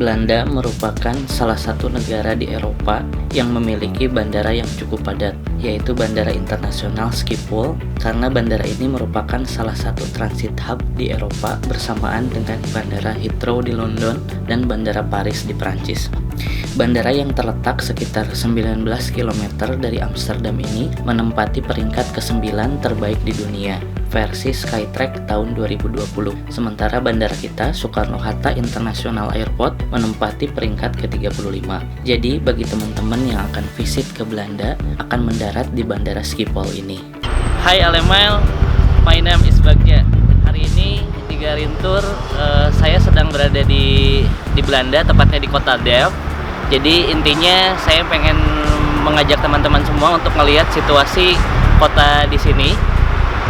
Belanda merupakan salah satu negara di Eropa yang memiliki bandara yang cukup padat, yaitu Bandara Internasional Schiphol, karena bandara ini merupakan salah satu transit hub di Eropa bersamaan dengan Bandara Heathrow di London dan Bandara Paris di Prancis. Bandara yang terletak sekitar 19 km dari Amsterdam ini menempati peringkat ke-9 terbaik di dunia versi Skytrack tahun 2020. Sementara bandara kita, Soekarno-Hatta International Airport, menempati peringkat ke-35. Jadi, bagi teman-teman yang akan visit ke Belanda, akan mendarat di Bandara Schiphol ini. Hai Alemail, my name is Bagja. Hari ini di Garin Tour, saya sedang berada di Belanda, tepatnya di kota Delft. Jadi intinya saya pengen mengajak teman-teman semua untuk melihat situasi kota di sini.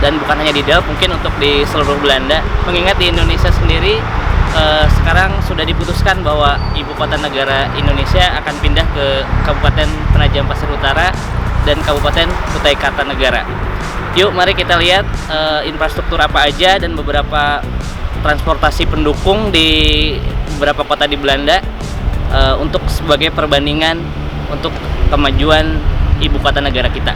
Dan bukan hanya di Delft, mungkin untuk di seluruh Belanda. Mengingat di Indonesia sendiri sekarang sudah diputuskan bahwa ibu kota negara Indonesia akan pindah ke Kabupaten Penajam Pasir Utara dan Kabupaten Kutai Kartanegara. Yuk mari kita lihat infrastruktur apa aja dan beberapa transportasi pendukung di beberapa kota di Belanda untuk sebagai perbandingan untuk kemajuan ibu kota negara kita.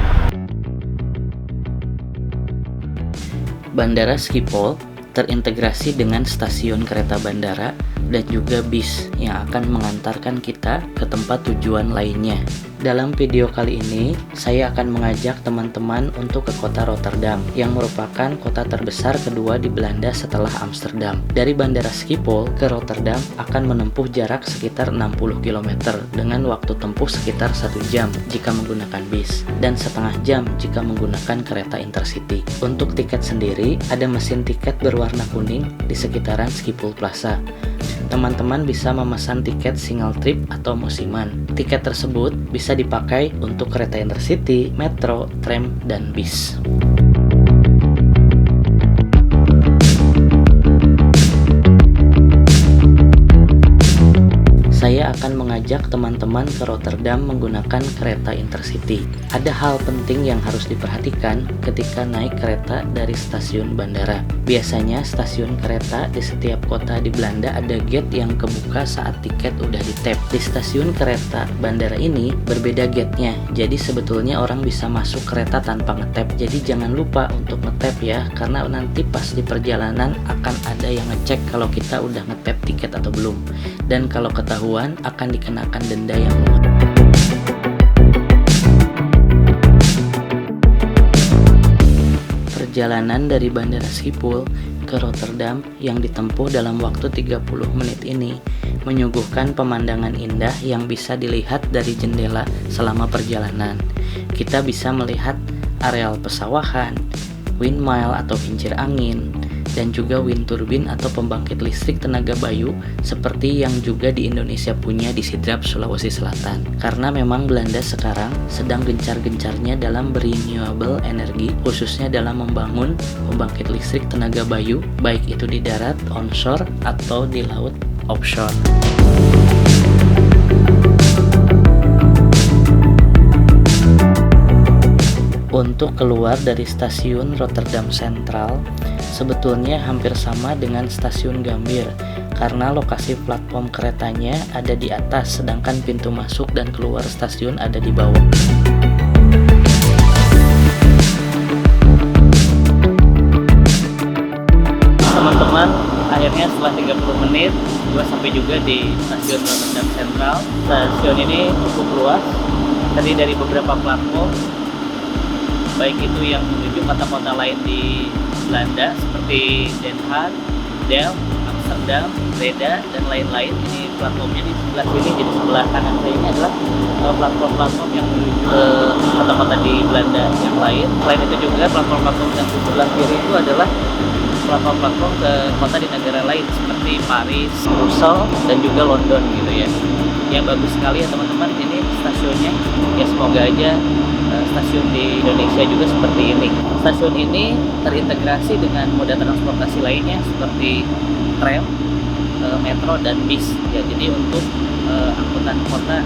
Bandara Schiphol terintegrasi dengan stasiun kereta bandara dan juga bis yang akan mengantarkan kita ke tempat tujuan lainnya. Dalam video kali ini, saya akan mengajak teman-teman untuk ke kota Rotterdam, yang merupakan kota terbesar kedua di Belanda setelah Amsterdam. Dari Bandara Schiphol ke Rotterdam akan menempuh jarak sekitar 60 km dengan waktu tempuh sekitar 1 jam jika menggunakan bis, dan setengah jam jika menggunakan kereta intercity. Untuk tiket sendiri, ada mesin tiket berwarna kuning di sekitaran Schiphol Plaza. Teman-teman bisa memesan tiket single trip atau musiman. Tiket tersebut bisa dipakai untuk kereta intercity, metro, tram, dan bis. Saya akan mengajak teman-teman ke Rotterdam menggunakan kereta intercity. Ada hal penting yang harus diperhatikan ketika naik kereta dari stasiun bandara. Biasanya stasiun kereta di setiap kota di Belanda ada gate yang kebuka saat tiket udah di-tap. Di stasiun kereta bandara ini berbeda gate-nya, jadi sebetulnya orang bisa masuk kereta tanpa nge-tap. Jadi jangan lupa untuk nge-tap ya, karena nanti pas di perjalanan akan ada yang ngecek kalau kita udah nge-tap tiket atau belum. Dan kalau ketahuan akan dikenakan denda yang lumayan. Perjalanan dari Bandara Schiphol ke Rotterdam yang ditempuh dalam waktu 30 menit ini menyuguhkan pemandangan indah yang bisa dilihat dari jendela selama perjalanan. Kita bisa melihat areal pesawahan, windmill atau kincir angin, dan juga wind turbine atau pembangkit listrik tenaga bayu seperti yang juga di Indonesia punya di Sidrap, Sulawesi Selatan. Karena memang Belanda sekarang sedang gencar-gencarnya dalam renewable energy, khususnya dalam membangun pembangkit listrik tenaga bayu, baik itu di darat, onshore, atau di laut, offshore. Untuk keluar dari stasiun Rotterdam Central, sebetulnya hampir sama dengan stasiun Gambir, karena lokasi platform keretanya ada di atas, sedangkan pintu masuk dan keluar stasiun ada di bawah. Teman-teman, akhirnya setelah 30 menit, gue sampai juga di stasiun Rotterdam Central. Stasiun ini cukup luas, terdiri dari beberapa platform, baik itu yang menuju kota-kota lain di Belanda seperti Den Haag, Delft, Amsterdam, Breda, dan lain-lain. Ini platformnya di sebelah sini, jadi sebelah kanan saya ini adalah platform-platform yang menuju ke kota-kota di Belanda yang lain. Selain itu juga platform-platform yang di sebelah kiri itu adalah platform-platform ke kota di negara lain seperti Paris, Brussels, dan juga London gitu ya. Yang bagus sekali ya teman-teman, ini stasiunnya. Ya semoga aja stasiun di Indonesia juga seperti ini. Stasiun ini terintegrasi dengan moda transportasi lainnya seperti tram, metro, dan bis. Ya, jadi untuk angkutan kota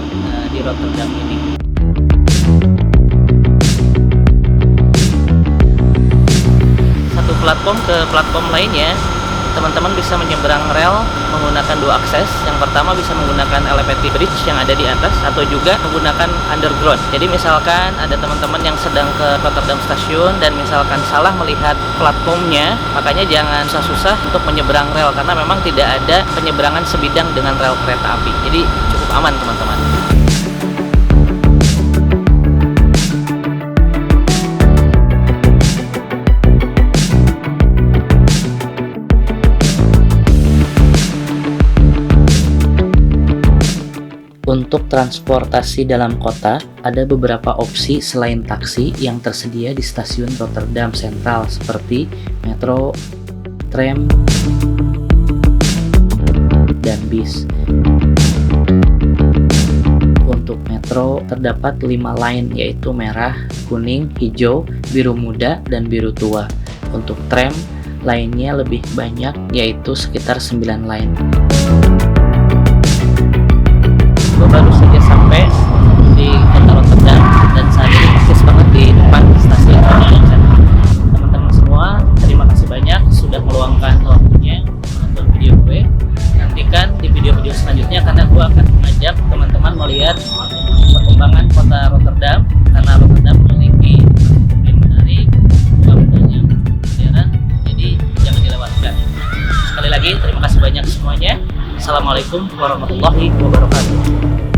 di Rotterdam ini. Satu platform ke platform lainnya teman-teman bisa menyeberang rel menggunakan dua akses. Yang pertama bisa menggunakan elevated bridge yang ada di atas, atau juga menggunakan underground. Jadi misalkan ada teman-teman yang sedang ke Rotterdam Stasiun dan misalkan salah melihat platformnya, makanya jangan susah-susah untuk menyeberang rel, karena memang tidak ada penyeberangan sebidang dengan rel kereta api. Jadi cukup aman teman-teman. Untuk transportasi dalam kota, ada beberapa opsi selain taksi yang tersedia di stasiun Rotterdam Central seperti metro, tram, dan bis. Untuk metro, terdapat 5 line yaitu merah, kuning, hijau, biru muda, dan biru tua. Untuk tram, lainnya lebih banyak yaitu sekitar 9 line. Gue baru saja sampai di kota Rotterdam dan saat ini persis banget di depan stasiun Rotterdam Central. Teman-teman semua, terima kasih banyak sudah meluangkan waktunya menonton video gue. Nantikan di video-video selanjutnya, karena gue akan mengajak teman-teman melihat perkembangan kota Rotterdam, karena Rotterdam memiliki yang menarik, bangunan yang modern, jadi jangan dilewatkan. Sekali lagi terima kasih banyak semuanya. Assalamualaikum warahmatullahi wabarakatuh.